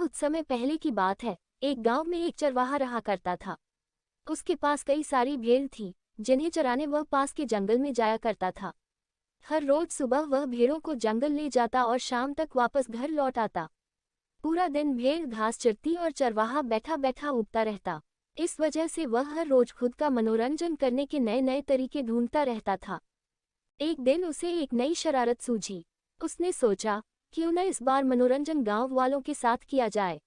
बहुत समय पहले की बात है। एक गांव में एक चरवाहा रहा करता था। उसके पास कई सारी भेड़ थी, जिन्हें चराने वह पास के जंगल में जाया करता था। हर रोज सुबह वह भेड़ों को जंगल ले जाता और शाम तक वापस घर लौट आता। पूरा दिन भेड़ घास चरती और चरवाहा बैठा बैठा उगता रहता। इस वजह से वह हर रोज खुद का मनोरंजन करने के नए नए तरीके ढूंढता रहता था। एक दिन उसे एक नई शरारत सूझी। उसने सोचा, क्यों न इस बार मनोरंजन गांव वालों के साथ किया जाए।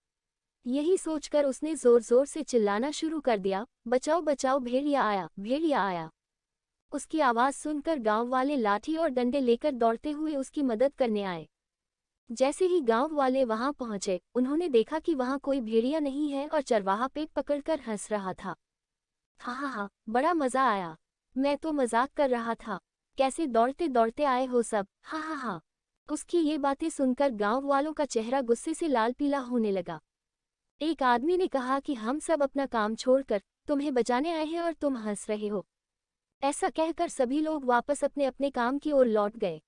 यही सोचकर उसने जोर जोर से चिल्लाना शुरू कर दिया, बचाओ बचाओ, भेड़िया आया, भेड़िया आया। उसकी आवाज सुनकर गांव वाले लाठी और डंडे लेकर दौड़ते हुए उसकी मदद करने आए। जैसे ही गांव वाले वहां पहुंचे, उन्होंने देखा कि वहां कोई भेड़िया नहीं है और चरवाहा पेट पकड़कर हंस रहा था। हा, बड़ा मजा आया। मैं तो मजाक कर रहा था। कैसे दौड़ते दौड़ते आए हो सब, हा। उसकी ये बातें सुनकर गांव वालों का चेहरा गुस्से से लाल पीला होने लगा। एक आदमी ने कहा कि हम सब अपना काम छोड़कर तुम्हें बचाने आए हैं और तुम हंस रहे हो। ऐसा कहकर सभी लोग वापस अपने अपने काम की ओर लौट गए।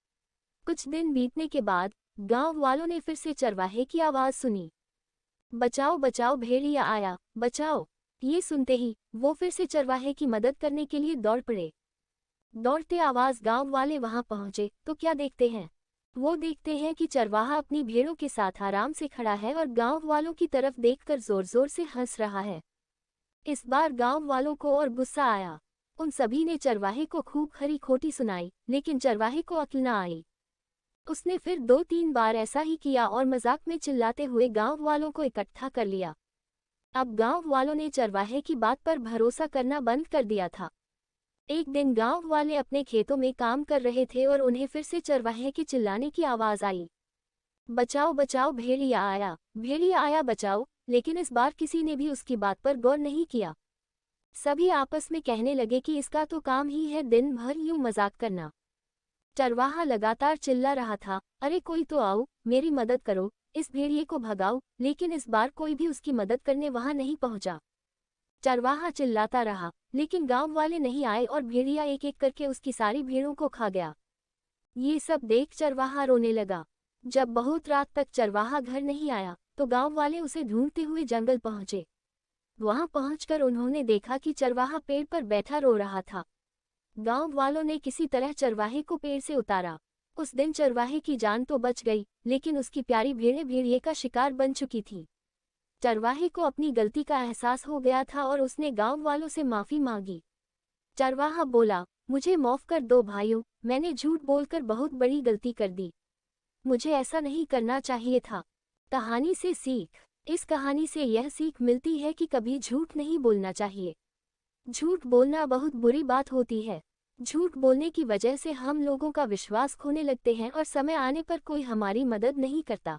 कुछ दिन बीतने के बाद गांव वालों ने फिर से चरवाहे की आवाज सुनी, बचाओ बचाओ, भेड़िया आया, बचाओ। ये सुनते ही वो फिर से चरवाहे की मदद करने के लिए दौड़ पड़े। दौड़ते आवाज गांव वाले वहां पहुंचे तो क्या देखते हैं? वो देखते हैं कि चरवाहा अपनी भेड़ों के साथ आराम से खड़ा है और गांव वालों की तरफ देखकर जोर जोर से हंस रहा है। इस बार गांव वालों को और गुस्सा आया। उन सभी ने चरवाहे को खूब खरी खोटी सुनाई, लेकिन चरवाहे को अक्ल न आई। उसने फिर 2-3 बार ऐसा ही किया और मजाक में चिल्लाते हुए गांव वालों को इकट्ठा कर लिया। अब गांव वालों ने चरवाहे की बात पर भरोसा करना बंद कर दिया था। एक दिन गांव वाले अपने खेतों में काम कर रहे थे और उन्हें फिर से चरवाहे के चिल्लाने की आवाज आई, बचाओ बचाओ, भेड़िया आया, बचाओ। लेकिन इस बार किसी ने भी उसकी बात पर गौर नहीं किया। सभी आपस में कहने लगे कि इसका तो काम ही है दिन भर यूं मजाक करना। चरवाहा लगातार चिल्ला रहा था, अरे कोई तो आओ, मेरी मदद करो, इस भेड़िए को भगाओ। लेकिन इस बार कोई भी उसकी मदद करने वहां नहीं पहुंचा। चरवाहा चिल्लाता रहा, लेकिन गांव वाले नहीं आए और भेड़िया एक एक करके उसकी सारी भेड़ों को खा गया। ये सब देख चरवाहा रोने लगा। जब बहुत रात तक चरवाहा घर नहीं आया तो गांव वाले उसे ढूंढते हुए जंगल पहुंचे। वहां पहुंचकर उन्होंने देखा कि चरवाहा पेड़ पर बैठा रो रहा था। गांव वालों ने किसी तरह चरवाहे को पेड़ से उतारा। उस दिन चरवाहे की जान तो बच गई, लेकिन उसकी प्यारी भेड़ें भेड़िए का शिकार बन चुकी थीं। चरवाहे को अपनी गलती का एहसास हो गया था और उसने गांव वालों से माफी मांगी। चरवाहा बोला, मुझे माफ कर दो भाइयों, मैंने झूठ बोलकर बहुत बड़ी गलती कर दी। मुझे ऐसा नहीं करना चाहिए था। कहानी से सीख। इस कहानी से यह सीख मिलती है कि कभी झूठ नहीं बोलना चाहिए। झूठ बोलना बहुत बुरी बात होती है। झूठ बोलने की वजह से हम लोगों का विश्वास खोने लगते हैं और समय आने पर कोई हमारी मदद नहीं करता।